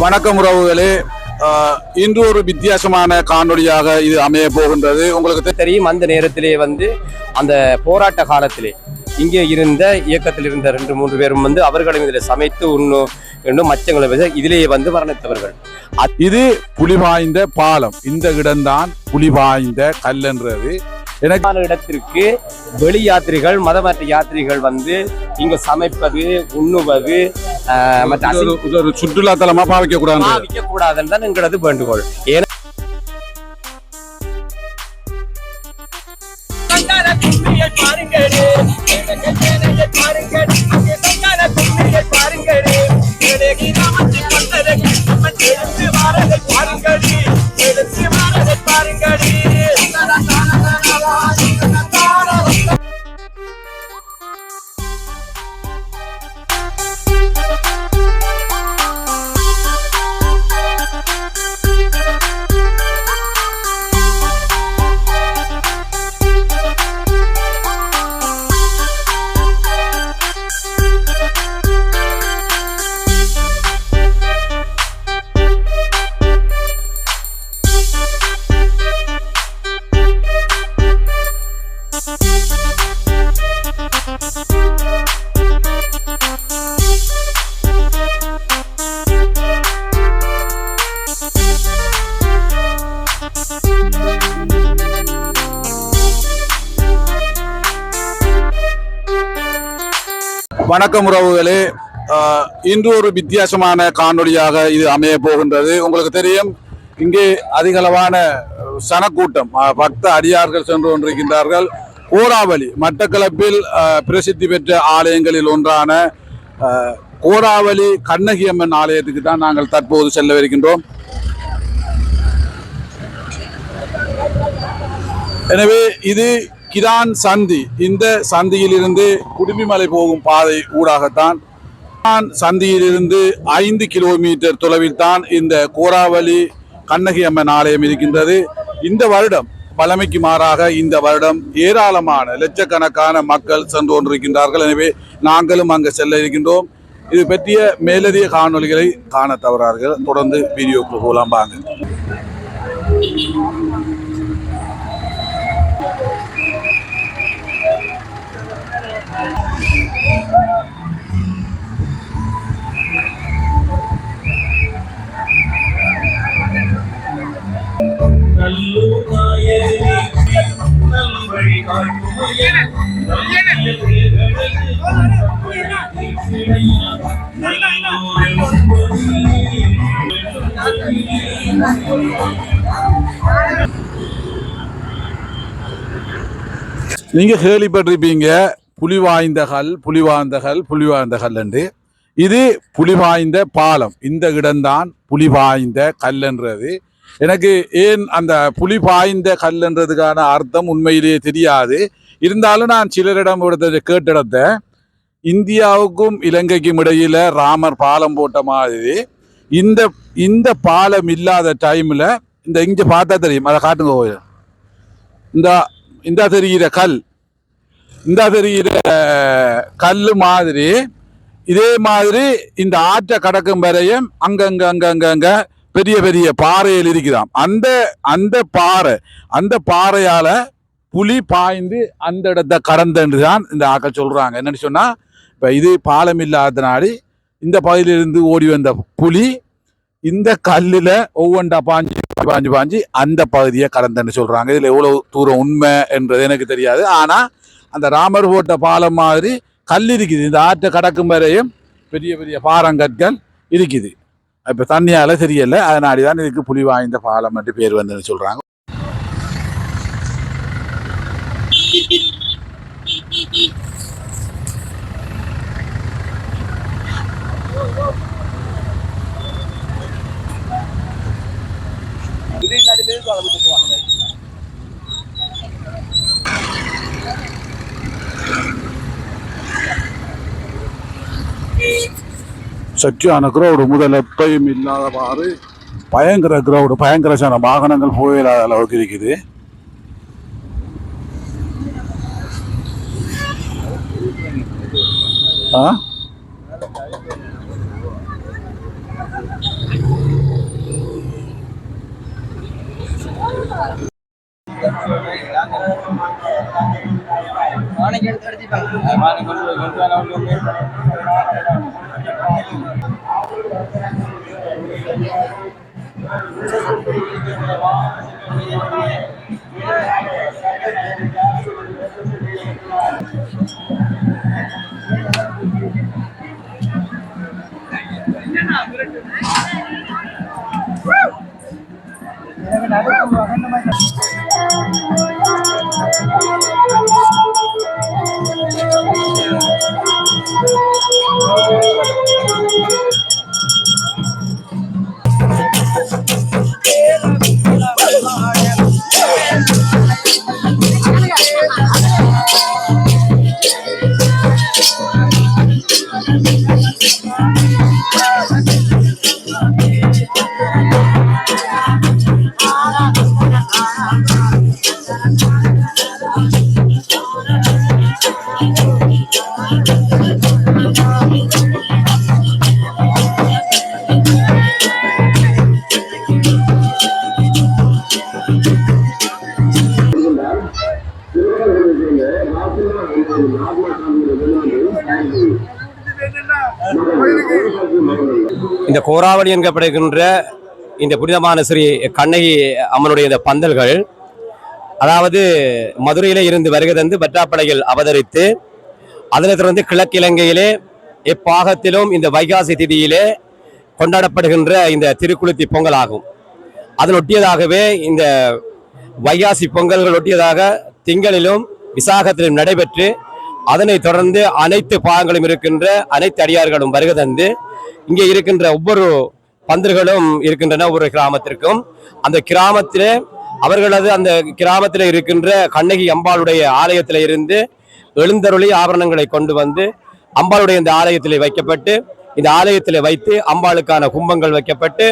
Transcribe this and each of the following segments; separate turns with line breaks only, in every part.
வணக்கம் உறவுகளே. இன்று ஒரு வித்தியாசமான காணொளியாக இது அமைய போகின்றது. உங்களுக்கு
தெரியும், அந்த நேரத்திலே அந்த போராட்ட காலத்திலே இங்கே இருந்த இயக்கத்தில் இருந்த 2-3 பேரும் அவர்களும் இதில் சமைத்து உண்ணும் மச்சங்களை இதிலேயே மரணித்தவர்கள்.
இது புலிவாய்ந்த பாலம். இந்த இடம்தான் புலிவாய்ந்த கல்லென்றது.
எனக்கான இடத்திற்கு வெளி யாத்திரிகள், மதமாற்ற யாத்திரிகள் இங்க சமைப்பது, உண்ணுவது
ஒரு சுற்றுலா தலமா பாவிக்க
கூடாதுன்னு தான் எங்களது வேண்டுகோள்.
வணக்கம் உறவுகளே. இன்று ஒரு வித்தியாசமான காணொளியாக இது அமைய போகின்றது. உங்களுக்கு தெரியும், இங்கே அதிகளவான சனக்கூட்டம், பக்த அடியார்கள் சென்று கொண்டிருக்கின்றார்கள். கோராவளி மட்டக்களப்பில் பிரசித்தி பெற்ற ஆலயங்களில் ஒன்றான கோராவளி கண்ணகி அம்மன் ஆலயத்துக்கு தான் நாங்கள் தற்போது செல்லவிருக்கின்றோம். எனவே இது கிரான் சந்தி. இந்த சந்தியிலிருந்து குடுமிமலை போகும் பாதை ஊடாகத்தான் சந்தியிலிருந்து 5 கிலோமீட்டர் தொலைவில் தான் இந்த கோராவளி கண்ணகி அம்மன் ஆலயம் இருக்கின்றது. இந்த வருடம் பழமைக்கு மாறாக இந்த வருடம் ஏராளமான லட்சக்கணக்கான மக்கள் சென்று கொண்டிருக்கின்றார்கள். எனவே நாங்களும் அங்கு செல்ல இருக்கின்றோம். இது பற்றிய மேலதிக காணொளிகளை காண தவறார்கள். தொடர்ந்து வீடியோக்கு போகலாம் வாங்க. நீங்க கேள்விப்பட்டிருப்பீங்க, புலிவாய்ந்த என்று. இது புலிவாய்ந்த பாலம். இந்த இடம்தான் புலிவாய்ந்த கல்லென்றது. எனக்கு ஏன் அந்த புலிவாய்ந்த கல்லென்றதுக்கான அர்த்தம் உண்மையிலேயே தெரியாது. இருந்தாலும் நான் சிலரிடம் கேட்டிடத்த, இந்தியாவுக்கும் இலங்கைக்கும் இடையில ராமர் பாலம் போட்ட மாதிரி இந்த பாலம் இல்லாத டைம்ல இங்க பார்த்தா தெரியும். அதை காட்டுங்க. இந்த தெரிகிற கல் மாதிரி, இதே மாதிரி இந்த ஆற்றை கடக்கும் வரையும் அங்கங்க பெரிய பெரிய பாறையில் இருக்கிறான். அந்த பாறையால புலி பாய்ந்து அந்த இடத்தை கடந்தென்று தான் இந்த ஆக்கள் சொல்றாங்க. என்னன்னு சொன்னா, இப்ப இது பாலம் இல்லாதனாடி இந்த பகுதியிலிருந்து ஓடி வந்த புலி இந்த கல்லுல ஒவ்வொன்றா பாஞ்சு அந்த பகுதியை கடந்தன்னு சொல்றாங்க. இதுல எவ்வளவு தூரம் உண்மை என்றது எனக்கு தெரியாது. ஆனா அந்த ராமர் போட்ட பாலம் மாதிரி கல் இருக்குது. இந்த ஆற்றை கடக்கும் வரையும் பெரிய பெரிய பாறங்கற்கள் இருக்குது. இப்ப தண்ணியால தெரியல, அதனாடிதான் இதுக்கு புலி வாய்ந்த பாலம் என்று பேர் வந்துன்னு சொல்றாங்க. சற்றியான கிரௌடு, முதல் எப்பயும் இல்லாதவாறு பயங்கர கிரௌடு, பயங்கர வாகனங்கள் போயிடாத அளவுக்கு இருக்குது.
இந்த கோராவளி என்கப்படுகின்ற இந்த புனிதமான ஸ்ரீ கண்ணகி அம்மனுடைய இந்த பந்தல்கள், அதாவது மதுரையிலே இருந்து வருகை தந்து வற்றாப்படையில் அவதரித்து அதனைத் தொடர்ந்து கிழக்கிழங்கையிலே எப்பாகத்திலும் இந்த வைகாசி திதியிலே கொண்டாடப்படுகின்ற இந்த திருக்குளித்தி பொங்கல் ஆகும். அதனொட்டியதாகவே இந்த வைகாசி பொங்கல்கள் ஒட்டியதாக திங்களிலும் விசாகத்திலும் நடைபெற்று அதனைத் தொடர்ந்து அனைத்து பாகங்களும் இருக்கின்ற அனைத்து அடியார்களும் வருகை தந்து இங்கே இருக்கின்ற ஒவ்வொரு பந்தர்களும் இருக்கின்றன. ஒவ்வொரு கிராமத்திற்கும் அந்த கிராமத்திலே அவர்களது அந்த கிராமத்தில் இருக்கின்ற கண்ணகி அம்பாளுடைய ஆலயத்தில இருந்து எழுந்தருளி ஆபரணங்களை கொண்டு வந்து அம்பாளுடைய இந்த ஆலயத்திலே வைக்கப்பட்டு இந்த ஆலயத்திலே வைத்து அம்பாளுக்கான கும்பங்கள் வைக்கப்பட்டு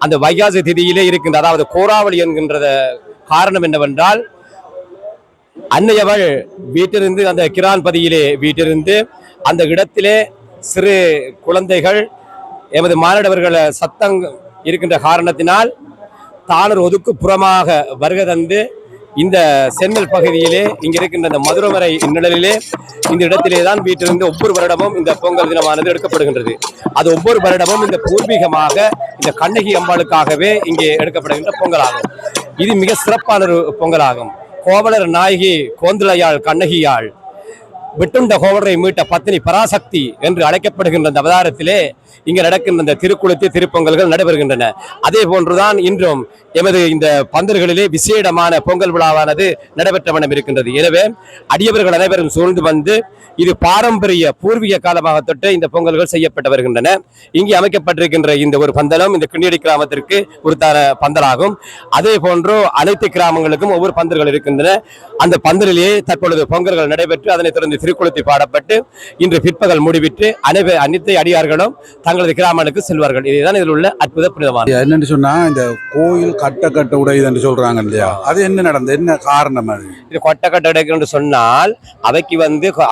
அந்த வைகாசி திதியிலே இருக்கின்ற, அதாவது கோராவளி என்கின்ற காரணம் என்னவென்றால், அன்னையவள் வீட்டிலிருந்து அந்த கிரான் பதியிலே வீட்டிலிருந்து அந்த இடத்திலே சிறு குழந்தைகள் எமது மானிடவர்கள் சத்தம் இருக்கின்ற காரணத்தினால் தானொரு ஒதுக்குப்புறமாக வருகை தந்து இந்த சென்னல் பகுதியிலே இங்க இருக்கின்ற இந்த மதுரமரை நிழலிலே இந்த இடத்திலே தான் வீட்டிலிருந்து ஒவ்வொரு வருடமும் இந்த பொங்கல் தினமானது எடுக்கப்படுகின்றது. அது ஒவ்வொரு வருடமும் இந்த பூர்வீகமாக இந்த கண்ணகி அம்பாளுக்காகவே இங்கே எடுக்கப்படுகின்ற பொங்கலாகும். இது மிக சிறப்பான ஒரு பொங்கலாகும். கோவலர் நாயகி கோந்தலையாள் கண்ணகியாள் விட்டுண்ட கோவலரை மீட்ட பத்தினி பராசக்தி என்று அழைக்கப்படுகின்ற அந்த அவதாரத்திலே இங்கே நடக்கின்ற இந்த திருக்குளித்தி திருப்பொங்கல்கள் நடைபெறுகின்றன. அதே போன்றுதான் இன்றும் எமது இந்த பந்தல்களிலே விசேடமான பொங்கல் விழாவானது நடைபெற்ற வண்ணம் இருக்கின்றது. எனவே அடியவர்கள் அனைவரும் சூழ்ந்து வந்து இது பாரம்பரிய பூர்வீக காலமாக தொட்டு இந்த பொங்கல்கள் செய்யப்பட்டு வருகின்றன. இங்கே அமைக்கப்பட்டிருக்கின்ற இந்த ஒரு பந்தலம் இந்த கிண்ணியடி கிராமத்திற்கு ஒரு பந்தலாகும். அதே போன்று அனைத்து கிராமங்களுக்கும் ஒவ்வொரு பந்தல்கள் இருக்கின்றன. அந்த பந்தலிலே தற்பொழுது பொங்கல்கள் நடைபெற்று அதனைத் தொடர்ந்து திருக்குளித்தி பாடப்பட்டு இன்று பிற்பகல் முடிவிட்டு அனைத்து அடியார்களும் தங்களது கிராமங்களுக்கு செல்வார்கள். இதுதான் இதில் உள்ள அற்புத புனிதமான.
என்னன்னு சொன்னா, இந்த கோயில் கட்ட உடையுது என்று சொல்றாங்க இல்லையா, அது என்ன நடந்தது, என்ன காரணம்? அது
இது கட்ட உடைக்கு என்று சொன்னால் அவைக்கு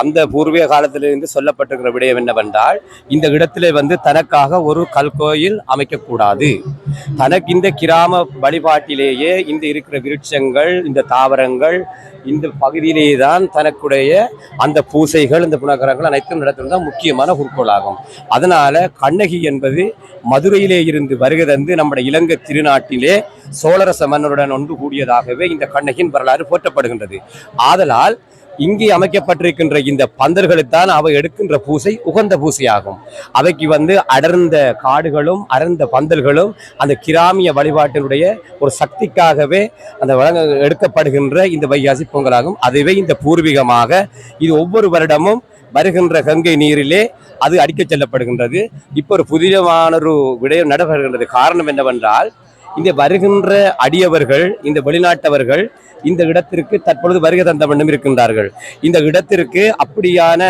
அந்த பூர்வீக காலத்திலிருந்து சொல்லப்பட்டிருக்கிற விடயம் என்னவென்றால், இந்த இடத்திலே தனக்காக ஒரு கல்கோயில் அமைக்கக்கூடாது. தனக்கு இந்த கிராம வழிபாட்டிலேயே இந்த இருக்கிற விருட்சங்கள், இந்த தாவரங்கள், இந்த பகுதியிலேயே தான் தனக்குடைய அந்த பூசைகள், இந்த புனகரங்கள் அனைத்தும் நடத்துவதுதான் முக்கியமான குறிக்கோளாகும். அதனால கண்ணகி என்பது மதுரையிலே இருந்து வருகை தந்து நம்முடைய இலங்கை திருநாட்டிலே சோழரச மன்னருடன் ஒன்று கூடியதாகவே இந்த கண்ணகியின் வரலாறு போற்றப்படுகின்றது. ஆதலால் இங்கே அமைக்கப்பட்டிருக்கின்ற இந்த பந்தர்களுத்தான் அவை எடுக்கின்ற பூசை உகந்த பூசையாகும். அவைக்கு அடர்ந்த காடுகளும் அடர்ந்த பந்தல்களும் அந்த கிராமிய வழிபாட்டினுடைய ஒரு சக்திக்காகவே அந்த எடுக்கப்படுகின்ற இந்த வைகாசி பொங்கலாகும். அதுவே இந்த பூர்வீகமாக இது ஒவ்வொரு வருடமும் வருகின்ற கங்கை நீரிலே அது அடிக்கச் செல்லப்படுகின்றது. இப்போ ஒரு புதியமான ஒரு விடயம் நடைபெறுகின்றது. காரணம் என்னவென்றால், இந்த வருகின்ற அடியவர்கள், இந்த வெளிநாட்டவர்கள் இந்த இடத்திற்கு தற்பொழுது வருகை தந்த வண்ணம் இருக்கின்றார்கள். இந்த இடத்திற்கு அப்படியான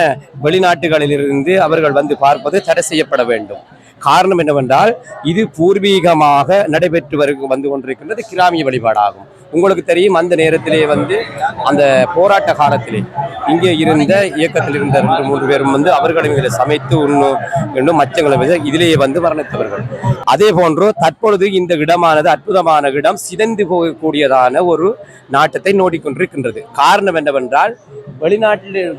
வெளிநாட்டுகளிலிருந்து அவர்கள் பார்ப்பது தடை செய்யப்பட வேண்டும். காரணம் என்னவென்றால், இது பூர்வீகமாக நடைபெற்று வந்து கொண்டிருக்கின்றது கிராமிய வழிபாடாகும். உங்களுக்கு தெரியும் அந்த நேரத்திலே வந்து அந்த போராட்ட காலத்திலே இங்கே இருந்த இயக்கத்தில் இருந்த 2-3 பேரும் வந்து அவர்களும் இதில் சமைத்து இன்னும் மச்சங்களை இதிலேயே வந்து வர்ணித்தவர்கள். அதே போன்று தற்பொழுது இந்த இடமானது அற்புதமான இடம் சிதைந்து போகக்கூடியதான ஒரு நாட்டத்தை நோடிக்கொண்டிருக்கின்றது. காரணம் என்னவென்றால்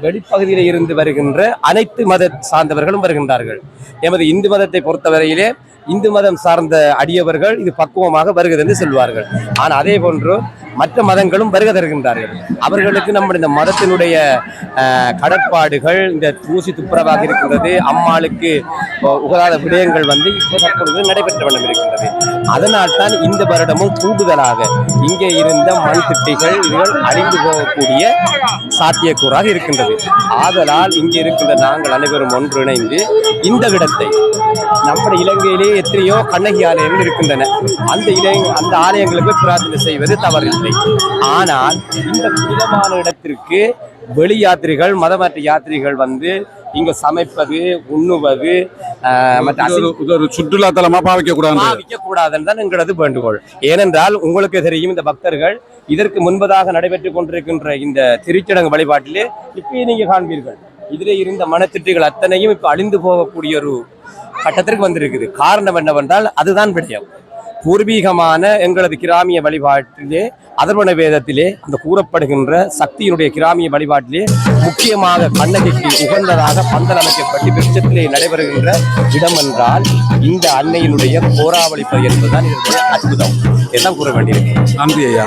வெளிப்பகுதியில் இருந்து வருகின்ற அனைத்து மத சார்ந்தவர்களும் வருகின்றார்கள். எமது இந்து மதத்தை பொறுத்தவரையிலே இந்து மதம் சார்ந்த அடியவர்கள் இது பக்குவமாக வருகிறது என்று சொல்வார்கள். ஆனால் அதே போன்று மற்ற மதங்களும் வருகை தருகின்றார்கள். அவர்களுக்கு நம்முடைய இந்த மதத்தினுடைய கடற்பாடுகள் இந்த தூசி துப்புரவாக இருக்கின்றது, அம்மாளுக்கு உகராத விடயங்கள் வந்து இப்போ தற்பொழுது நடைபெற்ற வண்ணம் இருக்கின்றது. அதனால் தான் இந்த வருடமும் கூடுதலாக இங்கே இருந்த மண் திட்டிகள் இதுகள் அழிந்து போகக்கூடிய சாத்தியக்கூறாக இருக்கின்றது. ஆதலால் இங்கே இருக்கின்ற நாங்கள் அனைவரும் ஒன்றிணைந்து இந்த இடத்தை நம்முடைய இலங்கையிலே எத்தனையோ கண்ணகி ஆலயங்கள் இருக்கின்றன. அந்த ஆலயங்களுக்கு பிரார்த்தனை செய்வது தவறில்லை. ஆனால் இந்த புனிதமான இடத்திற்கு வெளி யாத்திரிகள் மதமற்ற யாத்திரிகள் வந்து இங்க சமைப்பது உண்ணுவது
ஒரு சுற்றுலா தலமா பாவிக்க
கூடாதுன்னு தான் எங்களது வேண்டுகோள். ஏனென்றால் உங்களுக்கு தெரியும் இந்த பக்தர்கள் இதற்கு முன்பதாக நடைபெற்றுக் கொண்டிருக்கின்ற இந்த திருச்சடங்கு வழிபாட்டிலே இப்பயே நீங்க காண்பீர்கள் இதிலே இருந்த மனத்திட்டுகள் அத்தனையும் இப்ப அழிந்து போகக்கூடிய ஒரு கட்டத்திற்கு வந்திருக்குது. காரணம் என்னவென்றால் அதுதான் விடயம். பூர்வீகமான எங்களது கிராமிய வழிபாட்டிலே அதர்வண வேதத்திலே அந்த கூறப்படுகின்ற சக்தியினுடைய கிராமிய வழிபாட்டிலே முக்கியமாக கண்ணகிக்கு உகந்ததாக பந்தல் அமைக்கப்பட்டு விருட்சத்திலே நடைபெறுகின்ற இடம் என்றால் இந்த அன்னையினுடைய கோராவளிப்பது என்பதுதான் இதனுடைய அற்புதம். எல்லாம் கூற வேண்டியிருக்கு.
நன்றி ஐயா.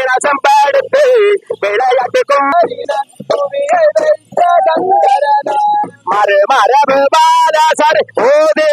ரசம் படுத்து விளையாட்டுக்கும் மறு மரபு பாதாசர் ஓதே